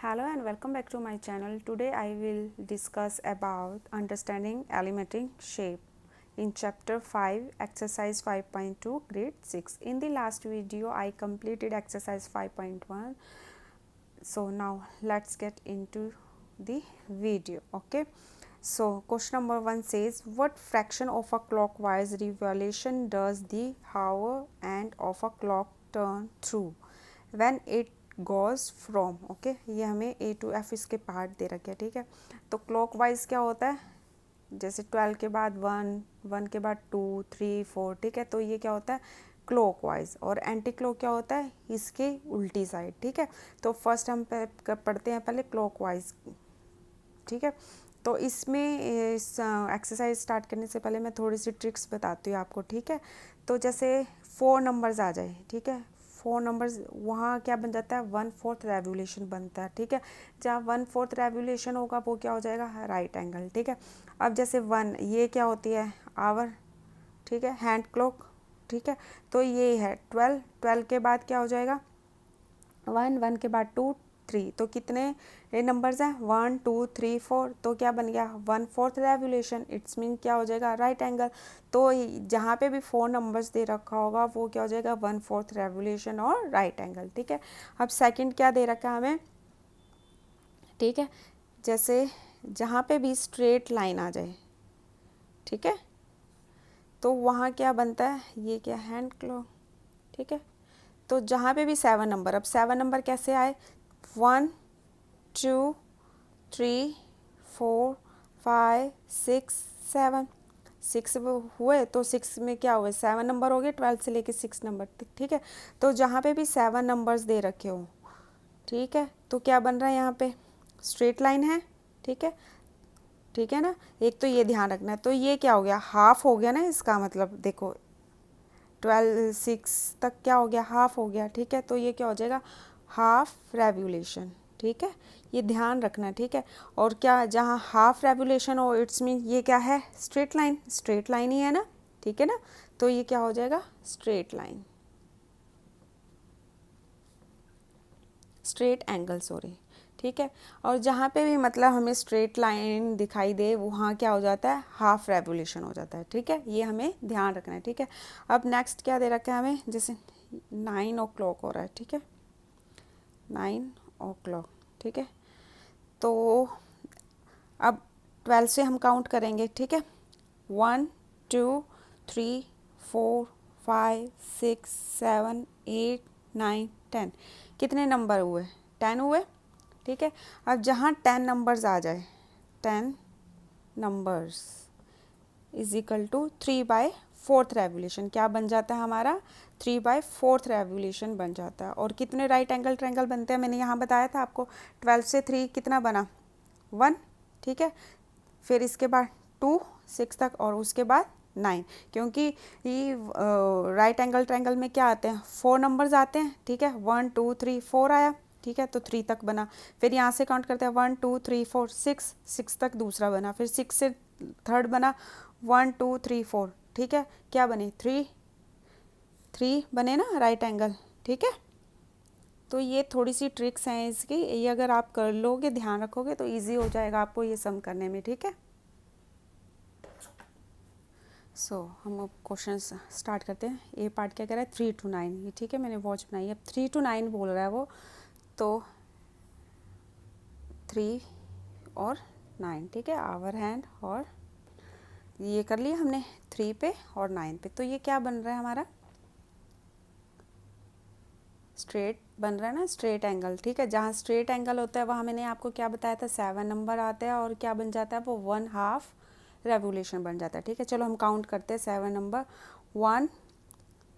Hello and welcome back to my channel. Today I will discuss about understanding elementary shape in chapter 5 exercise 5.2 grade 6. In the last video I completed exercise 5.1. So now let's get into the video. Okay. So question number 1 says what fraction of a clockwise revolution does the hour end of a clock turn through when it goes from okay ये हमें ए to F इसके part दे रखे हैं ठीक है। तो clockwise क्या होता है, जैसे 12 के बाद 1, 1 के बाद 2, 3, 4 ठीक है। तो ये क्या होता है क्लॉकवाइज, और एंटी क्लॉक क्या होता है इसके उल्टी साइड ठीक है। तो फर्स्ट हम पढ़ते हैं पहले क्लॉकवाइज ठीक है। तो इसमें इस एक्सरसाइज स्टार्ट करने से पहले मैं थोड़ी सी ट्रिक्स बताती हूँ आपको ठीक है। तो जैसे 4 नंबर्स आ जाए ठीक है, 4 नंबर्स वहाँ क्या बन जाता है 1/4 रेवोल्यूशन बनता है ठीक है। जहाँ 1/4 रेवोल्यूशन होगा वो क्या हो जाएगा राइट एंगल ठीक है। अब जैसे 1 ये क्या होती है आवर ठीक है, हैंड क्लॉक ठीक है। तो ये है 12, 12 के बाद क्या हो जाएगा 1, 1 के बाद 2, 3। तो कितने ये नंबर्स हैं 1, 2, 3, 4। तो क्या बन गया 1/4 रेवोल्यूशन, इट्स मीन क्या हो जाएगा राइट एंगल। तो जहाँ पे भी 4 नंबर्स दे रखा होगा वो क्या हो जाएगा 1/4 रेवोल्यूशन और राइट एंगल ठीक है। अब सेकंड क्या दे रखा है हमें ठीक है, जैसे जहाँ पे भी स्ट्रेट लाइन आ जाए ठीक है, तो वहाँ क्या बनता है ये क्या हैंड क्लॉक ठीक है। तो जहाँ पे भी 7 नंबर, अब 7 नंबर कैसे आए 1, 2, 3, 4, 5, 6, 7, 6 हुए। तो 6 में क्या हुए 7 नंबर हो गए 12 से लेके 6 नंबर ठीक है। तो जहाँ पे भी 7 नंबर्स दे रखे हो ठीक है, तो क्या बन रहा है यहाँ पे स्ट्रेट लाइन है ठीक है ना। एक तो ये ध्यान रखना है। तो ये क्या हो गया हाफ हो गया ना, इसका मतलब देखो 12 6 तक क्या हो गया हाफ हो गया ठीक है। तो ये क्या हो जाएगा हाफ रेवोल्यूशन ठीक है, ये ध्यान रखना ठीक है। और क्या जहाँ हाफ रेवोल्यूशन हो इट्स मीन ये क्या है स्ट्रेट लाइन, स्ट्रेट लाइन ही है ना ठीक है ना। तो ये क्या हो जाएगा straight line, straight angle sorry ठीक है। और जहाँ पे भी मतलब हमें स्ट्रेट लाइन दिखाई दे वहाँ क्या हो जाता है हाफ रेवोल्यूशन हो जाता है ठीक है। ये हमें ध्यान रखना है ठीक है। अब नेक्स्ट क्या दे रखा है हमें, जैसे 9 o'clock हो रहा है ठीक है, 9 o'clock ठीक है। तो अब 12 से हम काउंट करेंगे ठीक है, 1, 2, 3, 4, 5, 6, 7, 8, 9, 10। कितने नंबर हुए 10 हुए ठीक है। अब जहाँ 10 नंबर्स आ जाए 10 numbers is equal to 3/4 revolution क्या बन जाता है हमारा 3/4 रेवोल्यूशन बन जाता है। और कितने राइट एंगल ट्रायंगल बनते हैं मैंने यहाँ बताया था आपको, 12 से 3 कितना बना 1 ठीक है। फिर इसके बाद 2 6 तक और उसके बाद 9, क्योंकि ये राइट एंगल ट्रायंगल में क्या आते हैं 4 नंबर्स आते हैं ठीक है। 1, 2, 3, 4 आया ठीक है, तो 3 तक बना। फिर यहाँ से काउंट करते हैं 1, 2, 3, 4, 6 तक दूसरा बना। फिर 6 से थर्ड बना 1, 2, 3, 4 ठीक है। क्या बने 3 बने ना राइट एंगल ठीक है। तो ये थोड़ी सी ट्रिक्स हैं इसकी, ये अगर आप कर लोगे ध्यान रखोगे तो इजी हो जाएगा आपको ये सम करने में ठीक है। हम अब क्वेश्चन स्टार्ट करते हैं। ए पार्ट क्या कह रहा है 3 to 9 ये ठीक है, मैंने वॉच बनाई है। अब 3 to 9 बोल रहा है वो, तो 3 और 9 ठीक है आवर हैंड, और ये कर लिया हमने 3 पे और 9 पे। तो ये क्या बन रहा है हमारा स्ट्रेट बन रहा है ना, स्ट्रेट एंगल ठीक है। जहाँ स्ट्रेट एंगल होता है वहाँ मैंने आपको क्या बताया था 7 नंबर आते हैं और क्या बन जाता है वो 1/2 रेवोल्यूशन बन जाता है ठीक है। चलो हम काउंट करते हैं 7 नंबर 1,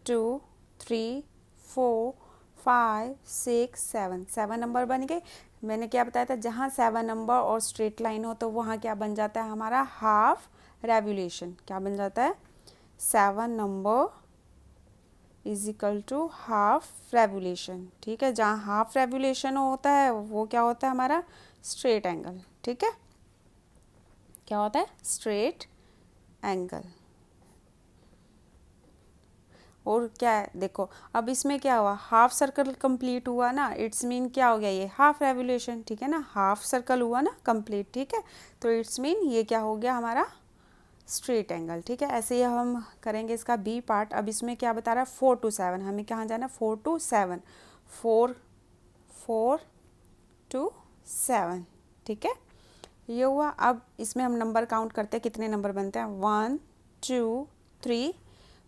2, 3, 4, 5, 6, 7 7 नंबर बन गए। मैंने क्या बताया था जहाँ 7 नंबर और स्ट्रेट लाइन हो तो वहाँ क्या बन जाता है हमारा हाफ रेवोल्यूशन, क्या बन जाता है 7 number is equal to half revolution ठीक है। जहाँ हाफ रेवोल्यूशन होता है वो क्या होता है हमारा स्ट्रेट एंगल ठीक है। क्या होता है स्ट्रेट एंगल। और क्या है देखो, अब इसमें क्या हुआ, हाफ सर्कल कंप्लीट हुआ ना, इट्स मीन क्या हो गया, ये हाफ रेवोल्यूशन, ठीक है ना, हाफ सर्कल हुआ ना कंप्लीट, ठीक है, तो इट्स मीन ये क्या हो गया हमारा स्ट्रेट एंगल, ठीक है। ऐसे ही हम करेंगे इसका बी पार्ट। अब इसमें क्या बता रहा है 4 to 7, हमें कहाँ जाना, 4 to 7, 4 to 7, ठीक है, ये हुआ। अब इसमें हम नंबर काउंट करते हैं, कितने नंबर बनते हैं, 1 2 3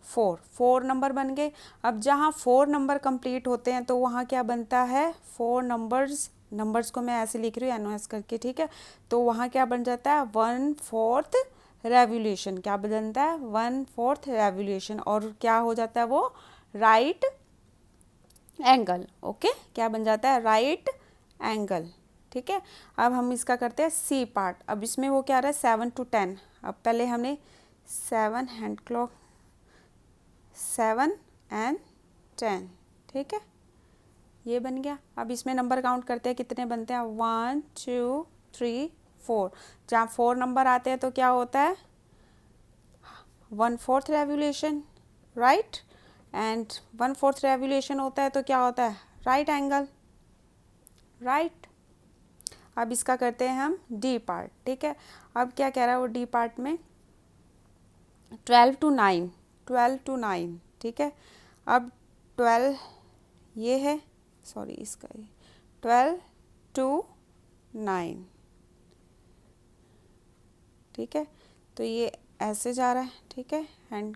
4 नंबर बन गए। अब जहाँ 4 नंबर कंप्लीट होते हैं तो वहाँ क्या बनता है, 4 नंबर्स को मैं ऐसे लिख रही हूँ NOS करके, ठीक है, तो वहाँ क्या बन जाता है 1/4 रेवोल्यूशन, क्या बनता है 1/4 रेवोल्यूशन, और क्या हो जाता है वो राइट एंगल, ओके, क्या बन जाता है राइट एंगल, ठीक है। अब हम इसका करते हैं सी पार्ट। अब इसमें वो क्या आ रहा है 7 to 10, अब पहले हमने 7 हैंड क्लॉक 7 and 10, ठीक है, ये बन गया। अब इसमें नंबर काउंट करते हैं, कितने बनते हैं 1 2 3 4, जहाँ 4 नंबर आते हैं तो क्या होता है 1/4 रेवोल्यूशन, राइट, एंड 1/4 रेवोल्यूशन होता है तो क्या होता है राइट एंगल, राइट। अब इसका करते हैं हम डी पार्ट, ठीक है। अब क्या कह रहा है वो डी पार्ट में 12 to 9, ठीक है। अब 12 ये है, सॉरी इसका ये 12 to 9, ठीक है, तो ये ऐसे जा रहा है, ठीक है, एंड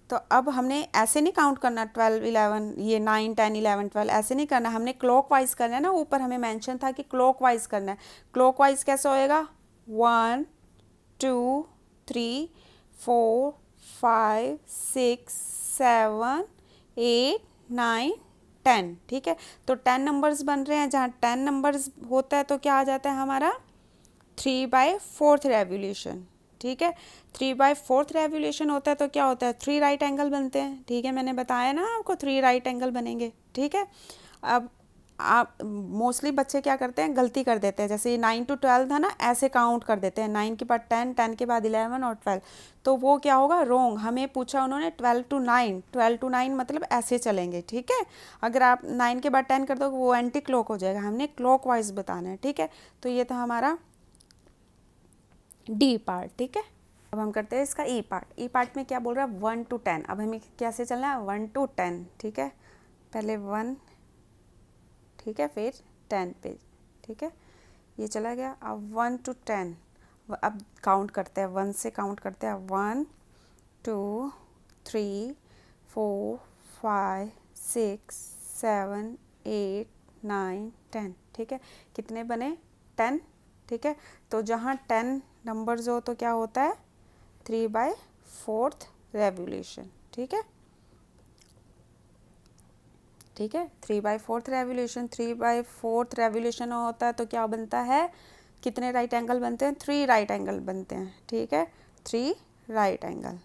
तो अब हमने ऐसे नहीं काउंट करना 12 11 ये 9 10 11 12 ऐसे नहीं करना, हमने क्लॉकवाइज करना है ना, ऊपर हमें मेंशन था कि क्लॉकवाइज करना है। क्लॉकवाइज कैसे होएगा 1 2 3 4 5 6 7 8 9 10, ठीक है, तो 10 नंबर्स बन रहे हैं, जहाँ 10 नंबर्स होता है तो क्या आ जाता है हमारा 3/4 रेवोल्यूशन, ठीक है, 3/4 रेवोल्यूशन होता है तो क्या होता है 3 राइट एंगल बनते हैं, ठीक है, मैंने बताया ना आपको 3 राइट एंगल बनेंगे, ठीक है। अब आप मोस्टली बच्चे क्या करते हैं, गलती कर देते हैं, जैसे 9 to 12 था ना, ऐसे काउंट कर देते हैं, 9 के बाद 10 10 के बाद 11 और 12, तो वो क्या होगा रॉन्ग। हमें पूछा उन्होंने 12 to 9 मतलब ऐसे चलेंगे, ठीक है, अगर आप 9 के बाद 10 कर दो वो एंटी क्लॉक हो जाएगा, हमने क्लॉक वाइज बताना है, ठीक है। तो ये था हमारा डी पार्ट, ठीक है। अब हम करते हैं इसका ई पार्ट। ई पार्ट में क्या बोल रहा है 1 to 10, अब हमें कैसे चलना है 1 to 10, ठीक है, पहले 1, ठीक है, फिर 10 पे, ठीक है, ये चला गया। अब 1 to 10, अब काउंट करते हैं, 1 से काउंट करते हैं, 1 2 3 4 5 6 7 8 9 10, ठीक है, कितने बने 10, ठीक है, तो जहाँ 10 नंबर्स हो तो क्या होता है 3/4 रेवोल्यूशन, ठीक है, ठीक है, 3/4 रेवोल्यूशन, 3/4 रेवोल्यूशन होता है तो क्या बनता है, कितने राइट एंगल बनते हैं 3 राइट एंगल बनते हैं, ठीक है, 3 राइट एंगल,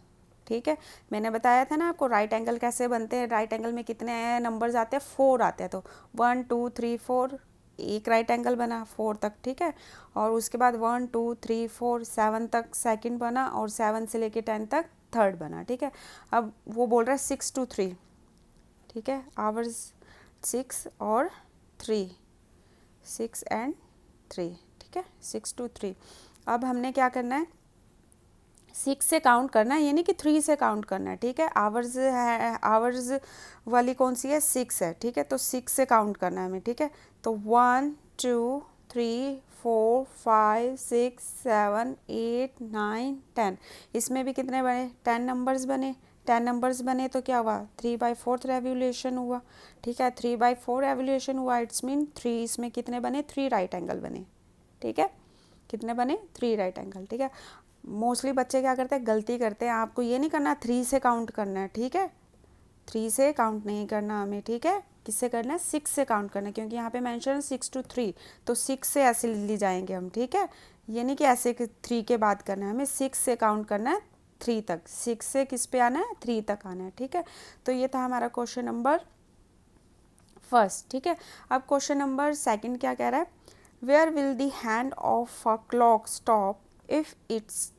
ठीक है। मैंने बताया था ना आपको राइट एंगल कैसे बनते हैं, राइट एंगल में कितने नंबर्स आते हैं 4 आते हैं, तो 1 2 3 4 एक राइट एंगल बना 4 तक, ठीक है, और उसके बाद 1 2 3 4 7 तक सेकंड बना, और 7 से लेके 10 तक थर्ड बना, ठीक है। अब वो बोल रहा है 6 to 3, ठीक है, आवर्स 6 और 3, 6 and 3, ठीक है, 6 to 3। अब हमने क्या करना है 6 से काउंट करना है, यानी कि 3 से काउंट करना है, ठीक है, आवर्स है, आवर्स वाली कौन सी है 6 है, ठीक है, तो 6 से काउंट करना है हमें, ठीक है, तो 1 2 3 4 5 6 7 8 9 10, इसमें भी कितने बने 10 नंबर्स बने, 10 नंबर्स बने तो क्या हुआ 3/4 रेवोल्यूशन हुआ, ठीक है, 3/4 रेवोल्यूशन हुआ, इट्स मीन 3, इसमें कितने बने 3 राइट एंगल बने, ठीक है, कितने बने 3 राइट एंगल, ठीक है। मोस्टली बच्चे क्या करते हैं गलती करते हैं, आपको ये नहीं करना 3 से काउंट करना है, ठीक है, 3 से काउंट नहीं करना हमें, ठीक है, किससे करना है 6 से काउंट करना है, क्योंकि यहाँ पे मेंशन 6 to 3, तो 6 से ऐसे ले जाएंगे हम, ठीक है, ये नहीं कि ऐसे 3 के बाद करना है, हमें 6 से काउंट करना है 3 तक, 6 से किस पे आना है 3 तक आना है, ठीक है। तो ये था हमारा क्वेश्चन नंबर फर्स्ट, ठीक है। अब क्वेश्चन नंबर सेकंड क्या कह रहा है, where will the hand of a clock stop if it's,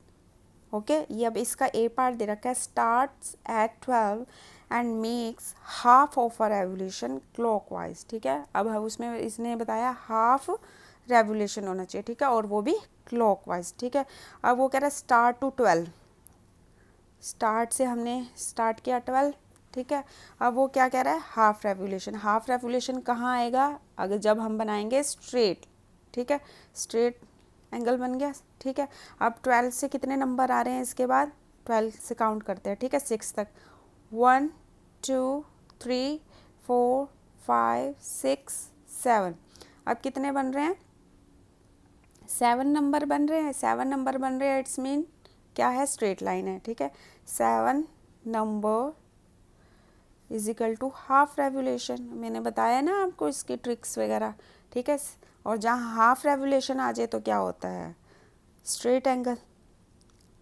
okay, ये अब इसका ए पार्ट दे रखा है, starts at 12 and makes half of a revolution clockwise. ठीक है, अब हम उसमें इसने बताया हाफ रेवोल्यूशन होना चाहिए, ठीक है, और वो भी क्लॉकवाइज। ठीक है, अब वो कह रहा है स्टार्ट टू 12, स्टार्ट से हमने स्टार्ट किया 12। ठीक है, अब वो क्या कह रहा है हाफ रेवोल्यूशन। हाफ रेवोल्यूशन कहाँ आएगा, अगर जब हम बनाएंगे स्ट्रेट। ठीक है, स्ट्रेट एंगल बन गया। ठीक है, अब 12 से कितने नंबर आ रहे हैं इसके बाद, 12 से काउंट करते हैं। ठीक है, 6 तक, 1 2 3 4 5 6 7। अब कितने बन रहे हैं, 7 नंबर बन रहे हैं। 7 नंबर बन रहे हैं, इट्स मीन क्या है, स्ट्रेट लाइन है। ठीक है, 7 number is equal to half revolution. मैंने बताया ना आपको इसकी ट्रिक्स वगैरह। ठीक है, और जहाँ हाफ रेवोल्यूशन आ जाए तो क्या होता है, स्ट्रेट एंगल।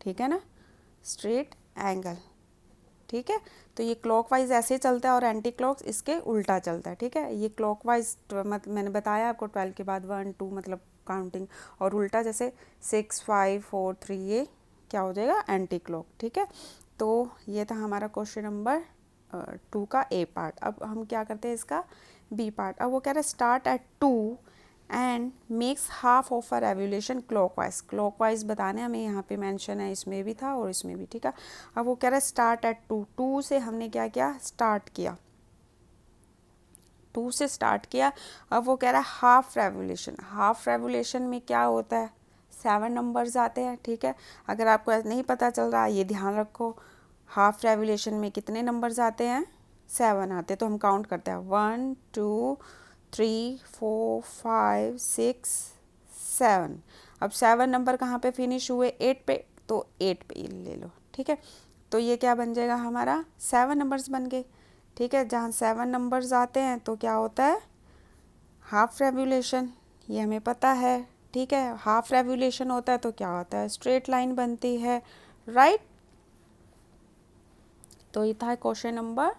ठीक है ना, स्ट्रेट एंगल। ठीक है, तो ये क्लॉकवाइज ऐसे चलता है और एंटी क्लॉक इसके उल्टा चलता है। ठीक है, ये क्लॉकवाइज मतलब मैंने बताया आपको 12 के बाद 1 2 मतलब काउंटिंग, और उल्टा जैसे 6 5 4 3 ये क्या हो जाएगा, एंटी क्लॉक। ठीक है, तो ये था हमारा क्वेश्चन नंबर 2 का ए पार्ट। अब हम क्या करते हैं इसका बी पार्ट। अब वो कह रहा है start at 2 and makes half of a revolution clockwise. Clockwise बताने हमें यहाँ पे मेंशन है, इसमें भी था और इसमें भी। ठीक है, अब वो कह रहा है स्टार्ट एट 2, 2 से हमने क्या किया, स्टार्ट किया, 2 से स्टार्ट किया। अब वो कह रहा है हाफ रेवोल्यूशन। हाफ रेवोल्यूशन में क्या होता है, 7 नंबर्स आते हैं। ठीक है, अगर आपको नहीं पता चल रहा ये ध्यान रखो, हाफ रेवोल्यूशन में कितने नंबर्स आते हैं, 7 आते हैं। तो हम काउंट करते हैं 1 2 3 4 5 6 7। अब 7 नंबर कहाँ पे फिनिश हुए, 8 पे, तो 8 पे ही ले लो। ठीक है, तो ये क्या बन जाएगा हमारा, 7 नंबर्स बन गए। ठीक है, जहाँ 7 नंबर्स आते हैं तो क्या होता है, हाफ रेवोल्यूशन, ये हमें पता है। ठीक है, हाफ रेवोल्यूशन होता है तो क्या होता है, स्ट्रेट लाइन बनती है, राइट। तो ये था क्वेश्चन नंबर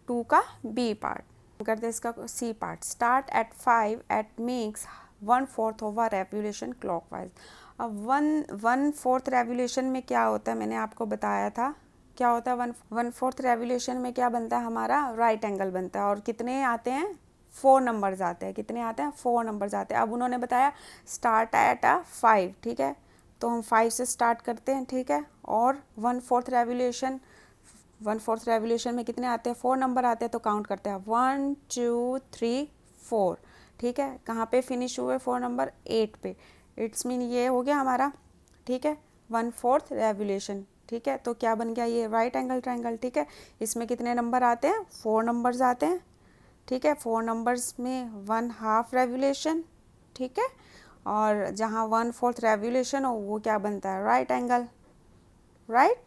2 का बी पार्ट। करते हैं इसका C part. Start at 5 at makes 1/4 of a revolution clockwise. अब 1/4 रेवोल्यूशन में क्या होता है, मैंने आपको बताया था क्या होता है, 1/4 रेवोल्यूशन में क्या बनता है हमारा, राइट एंगल बनता है। और कितने आते हैं, 4 नंबर्स आते हैं। कितने आते हैं, 4 नंबर्स आते हैं। अब उन्होंने बताया स्टार्ट एट 5। ठीक है, तो हम 5 से स्टार्ट करते हैं। ठीक है, और 1/4 रेवोल्यूशन, 1/4 रेवोल्यूशन में कितने आते हैं, 4 नंबर आते हैं। तो काउंट करते हैं 1 2 3 4। ठीक है, कहाँ पे फिनिश हुए 4 नंबर, 8 पे। इट्स मीन ये हो गया हमारा। ठीक है, 1/4 रेवोल्यूशन। ठीक है, तो क्या बन गया, ये राइट एंगल ट्रायंगल। ठीक है, इसमें कितने नंबर आते हैं, 4 नंबर्स आते हैं। ठीक है, 4 नंबर्स में 1/2 रेवोल्यूशन। ठीक है, और जहाँ 1/4 रेवोल्यूशन हो वो क्या बनता है, राइट एंगल, राइट।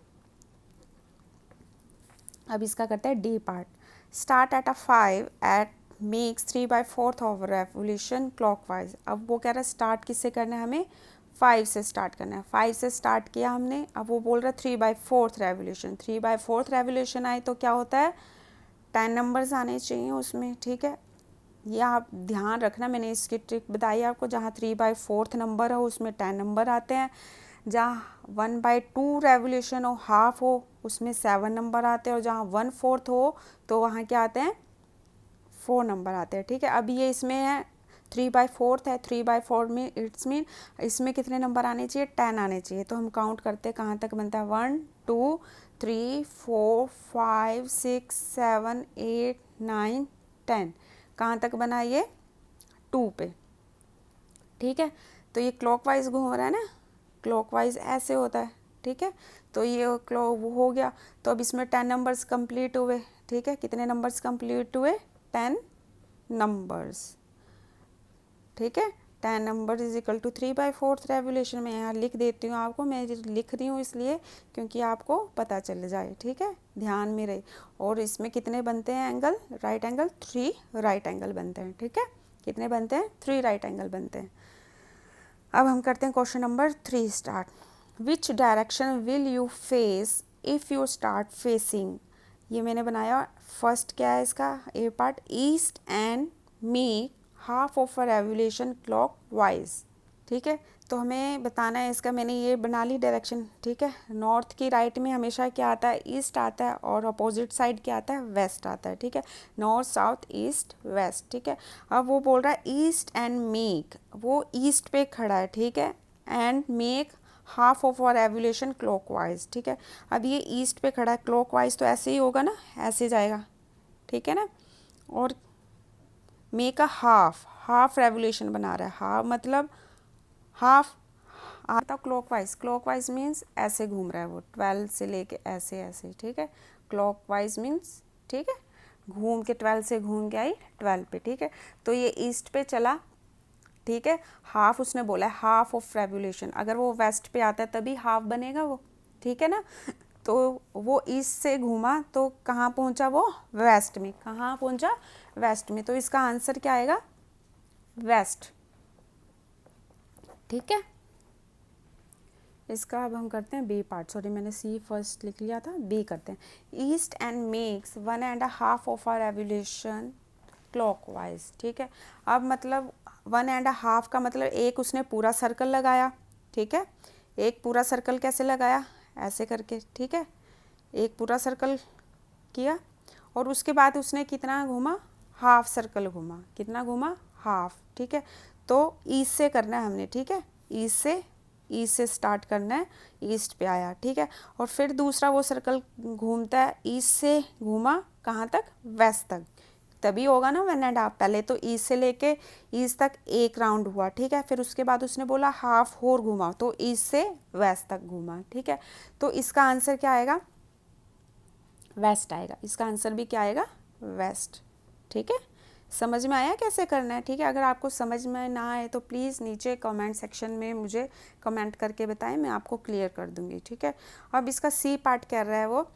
अब इसका करते हैं D part. Start at 5 at makes 3/4 of revolution clockwise. अब वो कह रहा है स्टार्ट किससे करना है, हमें 5 से स्टार्ट करना है। 5 से स्टार्ट किया हमने, अब वो बोल रहा है 3/4 रेवोल्यूशन। 3/4 रेवोल्यूशन आए तो क्या होता है, 10 नंबर्स आने चाहिए उसमें। ठीक है, ये आप ध्यान रखना, मैंने इसकी ट्रिक बताई आपको। जहाँ 3/4 नंबर हो उसमें 10 नंबर आते हैं। जहाँ 1/2 रेवोल्यूशन हो, हाफ हो, उसमें 7 नंबर आते हैं। और जहाँ 1/4 हो तो वहाँ क्या आते हैं, 4 नंबर आते हैं। ठीक है, अब ये इसमें है 3/4 है, 3/4 में इट्स मीन इसमें कितने नंबर आने चाहिए, 10 आने चाहिए। तो हम काउंट करते हैं कहाँ तक बनता है, 1 2 3 4 5 6 7 8 9 10। कहाँ तक बना ये, 2 पे। ठीक है, तो ये क्लॉकवाइज घूम रहा है ना, क्लॉकवाइज ऐसे होता है। ठीक है, तो ये वो हो गया। तो अब इसमें 10 नंबर्स कंप्लीट हुए। ठीक है, कितने नंबर्स कंप्लीट हुए, 10 नंबर्स। ठीक है, 10 number is equal to 3/4 revolution. मैं यहाँ लिख देती हूँ आपको, मैं लिख रही हूँ इसलिए क्योंकि आपको पता चल जाए। ठीक है, ध्यान में रहे। और इसमें कितने बनते हैं angle, right angle, 3 right angle बनते हैं। ठीक है, कितने बनते हैं, 3 राइट एंगल बनते हैं। अब हम करते हैं question number 3 start. Which direction will you face if you start facing. ये मैंने बनाया, फर्स्ट क्या है इसका A part, east and make half of a revolution clockwise. ठीक है। तो हमें बताना है इसका, मैंने ये बना ली डायरेक्शन, ठीक है। नॉर्थ की राइट में हमेशा क्या आता है, ईस्ट आता है, और अपोजिट साइड क्या आता है, वेस्ट आता है, ठीक है। नॉर्थ साउथ ईस्ट वेस्ट, ठीक है। अब वो बोल रहा है ईस्ट एंड मेक, वो ईस्ट पे खड़ा है, ठीक है, end make half of our revolution clockwise, ठीक है। अब ये ईस्ट पे खड़ा है, क्लॉकवाइज तो ऐसे ही होगा ना, ऐसे जाएगा, ठीक है ना। और मेक अ हाफ रेवोल्यूशन बना रहा है, हाफ मतलब हाफ आता क्लॉकवाइज, क्लॉकवाइज मीन्स ऐसे घूम रहा है वो, 12 से लेके ऐसे ऐसे, ठीक है। क्लॉकवाइज मीन्स, ठीक है, घूम के 12 से घूम के आई 12 पे, ठीक है। तो ये ईस्ट पे चला, ठीक है। हाफ उसने बोला है, हाफ ऑफ रेवोल्यूशन, अगर वो वेस्ट पे आता है तभी हाफ बनेगा वो, ठीक है ना। तो वो ईस्ट से घूमा तो कहाँ पहुँचा वो, वेस्ट में, कहाँ पहुँचा, वेस्ट में। तो इसका आंसर क्या आएगा, वेस्ट, ठीक है। इसका अब हम करते हैं बी पार्ट, सॉरी मैंने सी फर्स्ट लिख लिया था, बी करते हैं। East end makes 1.5 of our revolution clockwise, ठीक है। अब मतलब 1.5 का मतलब एक उसने पूरा सर्कल लगाया, ठीक है। एक पूरा सर्कल कैसे लगाया, ऐसे करके, ठीक है। एक पूरा सर्कल किया, और उसके बाद उसने कितना घूमा, हाफ सर्कल घूमा, कितना घूमा, हाफ, ठीक है। तो ईस्ट से करना है हमने, ठीक है, ईस्ट से स्टार्ट करना है, ईस्ट पे आया, ठीक है। और फिर दूसरा वो सर्कल घूमता है, ईस्ट से घूमा कहाँ तक, वेस्ट तक, तभी होगा ना 1.5। पहले तो ईस्ट से लेके ईस्ट तक एक राउंड हुआ, ठीक है। फिर उसके बाद उसने बोला हाफ और घूमा, तो ईस्ट से वेस्ट तक घूमा, ठीक है। तो इसका आंसर क्या आएगा, वेस्ट आएगा, इसका आंसर भी क्या आएगा, वेस्ट, ठीक है। समझ में आया कैसे करना है, ठीक है। अगर आपको समझ में ना आए तो प्लीज़ नीचे कमेंट सेक्शन में मुझे कमेंट करके बताएं, मैं आपको क्लियर कर दूंगी, ठीक है। अब इसका सी पार्ट कर रहा है वो,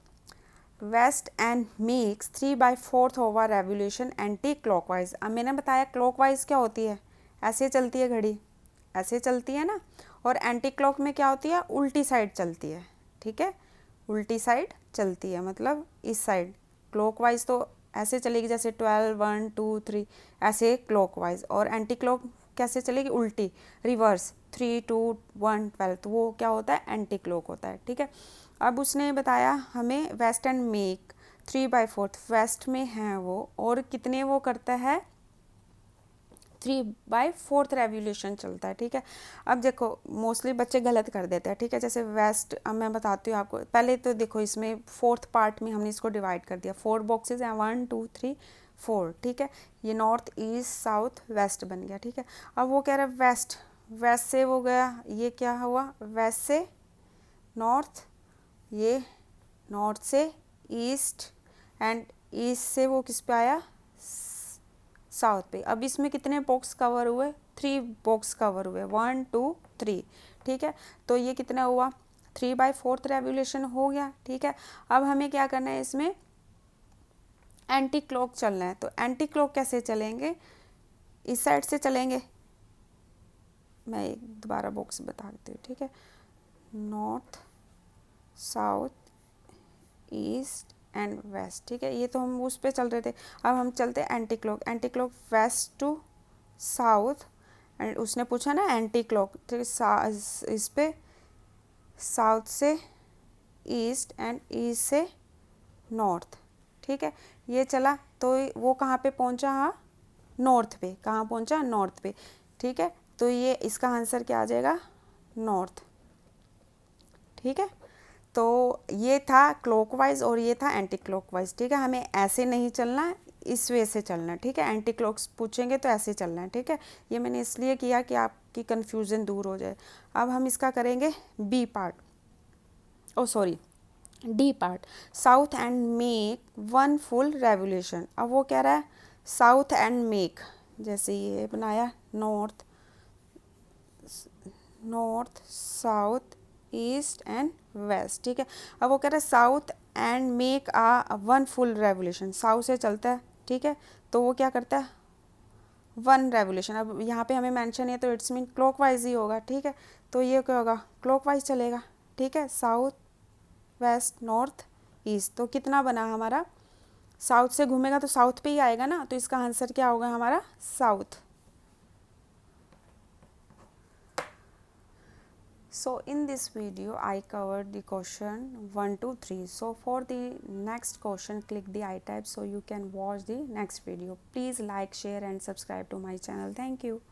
west end makes 3/4 over revolution anticlockwise. अब मैंने बताया क्लॉकवाइज क्या होती है, ऐसे चलती है घड़ी, ऐसे चलती है ना, और एंटी क्लॉक में क्या होती है, उल्टी साइड चलती है, ठीक है, उल्टी साइड चलती है, मतलब इस साइड। क्लॉकवाइज तो ऐसे चलेगी जैसे 12 1 2 3 ऐसे क्लॉकवाइज, और एंटी क्लॉक कैसे चलेगी, उल्टी, रिवर्स 3 2 1 12, तो वो क्या होता है, एंटी क्लॉक होता है, ठीक है। अब उसने बताया हमें वेस्ट एंड मेक 3/4, वेस्ट में है वो, और कितने वो करता है, 3/4 रेवोल्यूशन चलता है, ठीक है। अब देखो मोस्टली बच्चे गलत कर देते हैं, ठीक है। जैसे वेस्ट, अब मैं बताती हूँ आपको, पहले तो देखो इसमें फोर्थ पार्ट में हमने इसको डिवाइड कर दिया, 4 बॉक्सेज हैं, 1 2 3 4, ठीक है। ये नॉर्थ ईस्ट साउथ वेस्ट बन गया, ठीक है। अब वो कह रहा है वेस्ट, वेस्ट से वो गया, ये क्या हुआ, वेस्ट से नॉर्थ, ये नॉर्थ से ईस्ट, एंड ईस्ट से वो किस पे आया, साउथ पे। अब इसमें कितने बॉक्स कवर हुए, 3 बॉक्स कवर हुए, 1 2 3, ठीक है। तो ये कितना हुआ, 3/4 रेवोल्यूशन हो गया, ठीक है। अब हमें क्या करना है, इसमें एंटी क्लॉक चलना है। तो एंटी क्लॉक कैसे चलेंगे, इस साइड से चलेंगे, मैं एक दोबारा बॉक्स बता देती हूँ, ठीक है। North south east and west, ठीक है। ये तो हम उस पे चल रहे थे, अब हम चलते हैं anti clock, anti clock west to south, and उसने पूछा ना एंटी क्लॉक, तो इस पे साउथ से ईस्ट एंड ईस्ट से नॉर्थ, ठीक है। ये चला तो वो कहाँ पे पहुँचा, हाँ नॉर्थ पे, कहाँ पहुँचा, नॉर्थ पे, ठीक है। तो ये इसका आंसर क्या आ जाएगा, नॉर्थ, ठीक है। तो ये था क्लॉकवाइज और ये था एंटी क्लॉकवाइज, ठीक है। हमें ऐसे नहीं चलना है, इस वे से चलना है, ठीक है। एंटी क्लॉक्स पूछेंगे तो ऐसे चलना है, ठीक है। ये मैंने इसलिए किया कि आपकी कन्फ्यूज़न दूर हो जाए। अब हम इसका करेंगे B part, oh sorry D part, south end make 1 full revolution. अब वो कह रहा है साउथ एंड मेक, जैसे ये बनाया north north south east and west, ठीक है। अब वो कह रहा है south end make a 1 full revolution, south से चलता है, ठीक है। तो वो क्या करता है, 1 रेवोल्यूशन। अब यहाँ पे हमें मेंशन है तो इट्स मीन क्लॉकवाइज ही होगा, ठीक है। तो ये क्या होगा, क्लॉकवाइज चलेगा, ठीक है। साउथ वेस्ट नॉर्थ ईस्ट, तो कितना बना हमारा, साउथ से घूमेगा तो साउथ पे ही आएगा ना, तो इसका आंसर क्या होगा हमारा, south, So in this video I covered the question 1 to 3. So for the next question click the I type so you can watch the next video. Please like, share and subscribe to my channel. Thank you.